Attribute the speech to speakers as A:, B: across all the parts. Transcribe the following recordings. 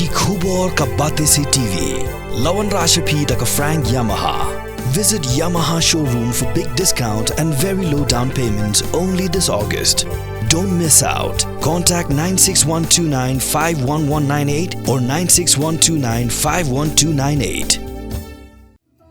A: Ki Khubor ka Bate Se TV. Lawan Rashapi da ka Frank Yamaha. Visit Yamaha showroom for big discount and very low down payments only this August. Don't miss out. Contact 96129-51198 or 96129-51298.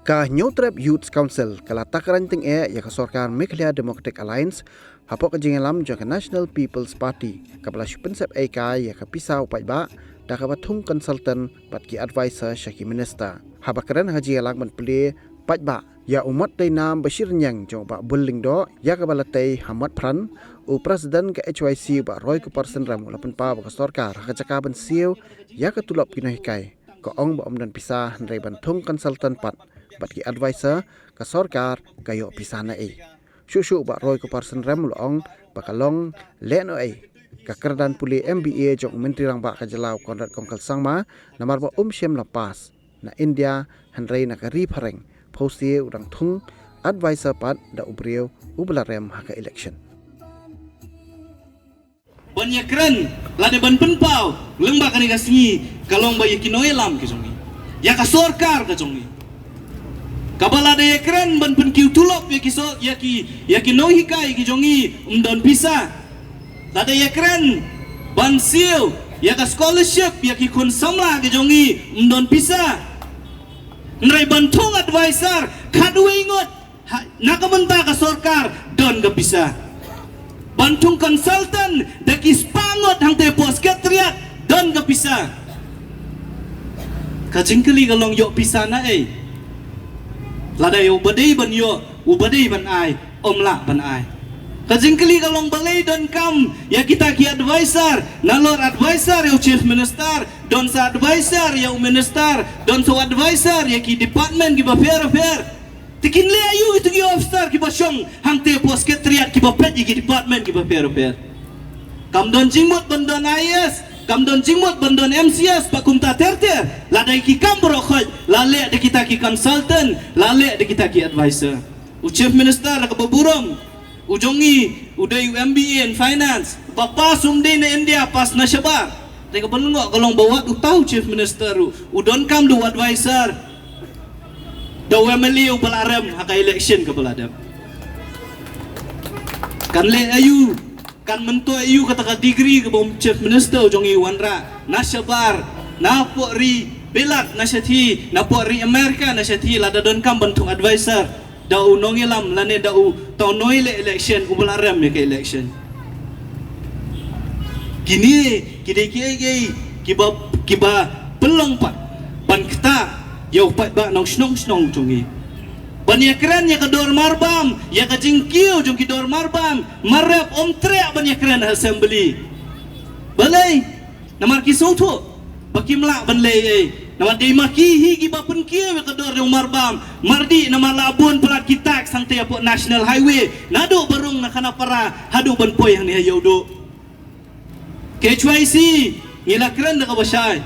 B: Ka Nyotrep Youth Council kala takaran ting ya ka Sorkar Meghalaya Democratic Alliance hapok ka jingalam jo ka National People's Party kapala shupensep ka ya ka pisau paiba da ka batung consultant pat ki advisor Shaki Minister habakaran ha jingalang man pli paiba ya umat dai nam Bashir Nyang jo ba bulling do ya ka balatay Hamad Pran u president ka HYC ba Roy Kuparsen Ram lapan pa ka Sorkar ha ka ban siu ya ka tulop kinahikai ko ong ba dan pisah ndai bantung consultant pat bagi advisor ka Sorkar kayo pisana Syusyu ba Roy Kuparsen Ram loong bakalong leno ka kerdan puli MBA jong menteri rang ba ka Jalau Konrad Kongkal Sangma namar ba Shem Lapas na India hanrei na ka ripareng posti urang thung advisor pat da ubrieu ubelarem haka election
C: Banyakran lade ban penpau lengba kani kasingi kalong ba yakinoelam ke jongi ya ka Sorkar ka jongi kabala de ekran ban pen kiu tulop yaki no hikai ki jongi umdon pisa lade ekran ban siu ya ka scholarship yaki kun samla ki jongi umdon pisa nrai bantung advisor kadwe ingot nakamenta ka Sorkar don ka pisa bantung consultant daki spangot hang te pos katriat don ka pisa kajingkeli kalong yo pisa na ladai ubadai ban yo ubadai ban ai omla ban ai kajingkeli kalong balai don kam ya kita ki advisor nalor advisor ya chief minister don sa advisor ya minister don so advisor ya ki department ki ba fair tikin le ayu itu ki officer ki ba syong hang te pos ketriat ki ba pet ki department ki ba fair kam don jingmot ban don IS kam don jingmot ban don MCS pa kumta terter ladai ki kam brokhoj lale de kita ki consultant lale de kita ki advisor u chief minister la ka baburom u jongi udai MBA in finance papa sumde na India pas na shabar de ka banungo kalong bawa u tahu chief minister u don kam do advisor do MLA u balarem haka election ka baladam kan le ayu kan mento ayu kata degree ke bom chief minister jongi wanra nashabar na pori belat nasyati na pori Amerika nasyati lada don kam bantung advisor dau nongilam lane dau tau noile election ubalarem ya ke election kini kiba pelong pat ban kita yau pat ba nong snong jongi banyakran ya kedor marbam ya ka jingkiu jong kidor marbam marap omtrek banyakran assembly balai namar ki soto bakimla banlei namar dei maki higi bapun kiu ya kedor jong marbam mardi namar labun plat kitak sangte apo national highway nado barung nakana para hadu ban poi yang ni hayau do KHYC ngilakran da ka basay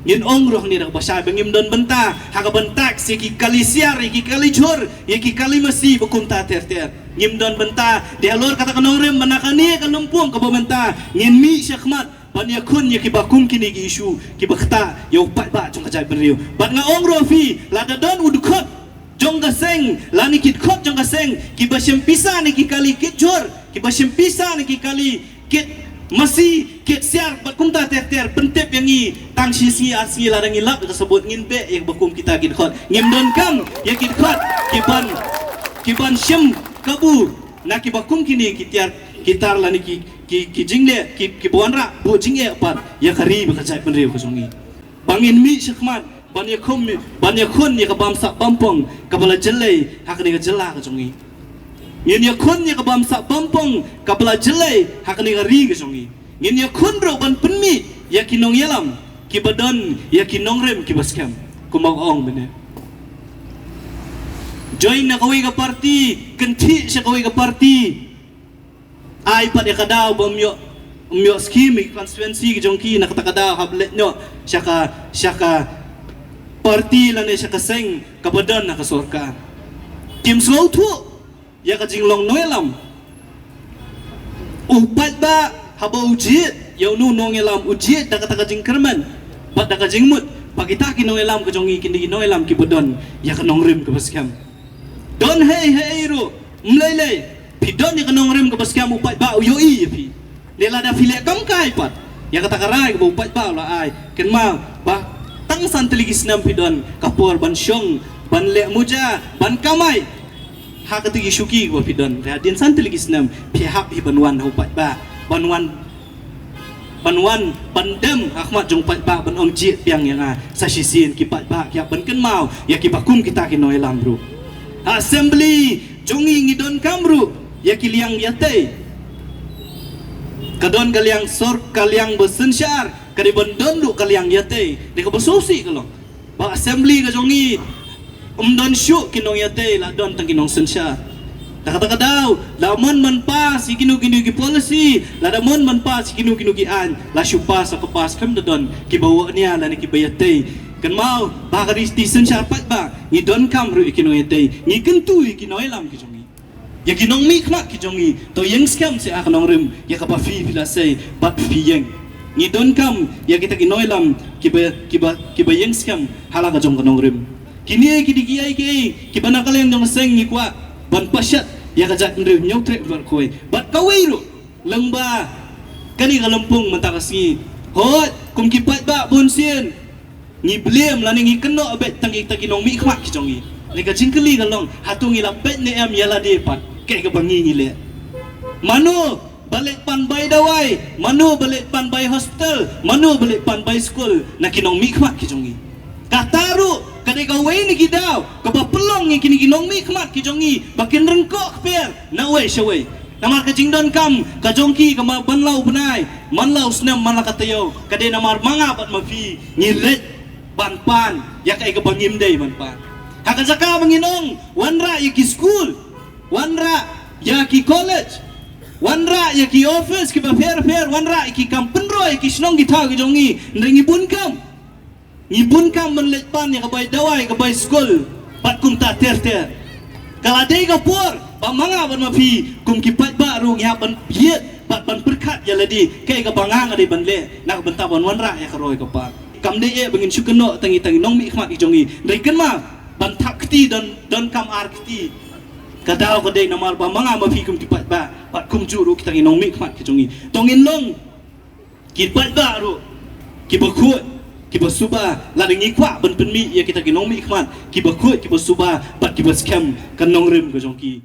C: ngin ongroh ni dak basay bangim don benta haka bentak si ki kalisiar ki kalijur ki kalimasi bukunta terter ngim don benta di alor kata kanorem manakani ka lumpung ka benta ngin mi syakmat ban yakun ki bakum kini ki isu ki bakta yo pat ba jong kajai beriu ban nga ongroh fi lada don udukot jong gaseng lani kit kot jong gaseng ki basyem pisa ni ki kali kijur ki basyem pisa ni ki kali kit masih kit siar bakumta terter pentep yang ni tang sisi asli ladang ilap tersebut ngin be yang bakum kita kit khot ngim don kam ya kit khot kiban syem kabu na ki bakum kini kitar lani ki jingle ki bonra bu jinge pat ya kari bakajai penriu kasongi bangin mi syakmat ban yakun ya kabam sak bampong kabala jelai hakni ka jela kasongi ngin yakun ya kabam sak bampong kabala jelai hakni ka ri kasongi ngin yakun ro ban penmi ya kinong yalam kibadon ya kinong rem kibaskam kumagong bene join na kawi ka party kenti siya kawi ka party ay pa de kadaw bomyo scheme constituency jongki nakatakadaw hablet nyo siya ka party lan siya kaseng kabadon na ka Sorkar kim slow tu ya ka jinglong noelam upat ba haba ujiet yaw nu nongelam ujiet da kata jingkerman bat da ka jingmut pagi ta kinong elam ka jongi kini kinong elam ki bodon ya kanong rim ka baskam don hey ru mlele pidon ya kanong rim ka baskam upat ba yo i pi lela da file kam kai pat ya kata karai ka upat ba la ai ken ma ba tang san teligis nam pidon kapor ban syong ban le muja ban kamai ha ka tigi syuki ko pidon radin san teligis nam pihak hi banwan upat ba banwan bandem Ahmad jong pat ba ban om jit piang yang sa sisin ki pat ba ya ban ken mau ya ki bakum kita ki noi lam bro assembly jongi ngidon kamru ya ki liang yate kadon kaliang sor kaliang besensyar kadi bondon du kaliang yate de ko besosi kalau ba assembly ka jongi don syuk ki nong yate la don tang ki nong sensyar kata daw laman man pas ikinu ki policy la damon man pas ikinu ki an la syupas sa kapas kam don ki bawa niya la ni ki bayate kan mau ba ka station syapat ba ni don kam ru ikinu yate ni kentu ikinu elam ki jongi ya ki nong mi khma ki jongi to yang scam se akanong rim ya ka pa fi bila say bat fi yang ni don kam ya kita ki noilam ki ba yang scam hala ka jong kanong rim kini ki digiai ki banakal yang jong seng ni kwa ban pasyat ya kajak ndre nyau trek bar koi bat kawai ru lengba kani kalampung mentakasi hot kum ki pat ba bonsin ni blem la ni keno abet tangi nong mi khmak ki jongi ni ka jingkeli kalong hatungi la bet ne em yala de pat ke ka bangi ni le manu balik pan bai dawai manu balik pan bai hospital manu balik pan bai school na kinong mi khmak ki jongi kataru kadai kau wei ni kidau kau pelong yang kini kinong mi khmat ki jongi bakin rengkok per na wei shawei namar ka jingdon kam ka jongki ka banlau benai manlau snam malakatayo kadai namar manga bat mafi nyiret banpan ya kai ka bangim dei banpan haka zaka banginong wanra ya ki school wanra ya ki college wanra ya ki office ki ba fair wanra ki kampenro ya ki snong ki tha ki jongi ndringi bun kam ngibun kam menlet pan yang kabai dawai kabai school pat kum ta ter kala dei ka por ba manga ban mafi kum ki pat ba ru ngya ban piet pat ban perkat ya ladi kai ka banga ngadi ban le nak benta ban wanra ya karoi ka pa kam dei e bangin syukeno tangi nong mi khmat ki jongi dei ken ma ban takti don kam arkti kadau ka dei namar ba manga mafi kum ki pat ba pat kum juru ki tangi nong mi khmat ki jongi tongin long ki pat ba ru ki bakut kiba suba la dengi kwa ben penmi ya kita kinong mi khmat kiba khut kiba suba pat kiba scam kanong rim ko jongki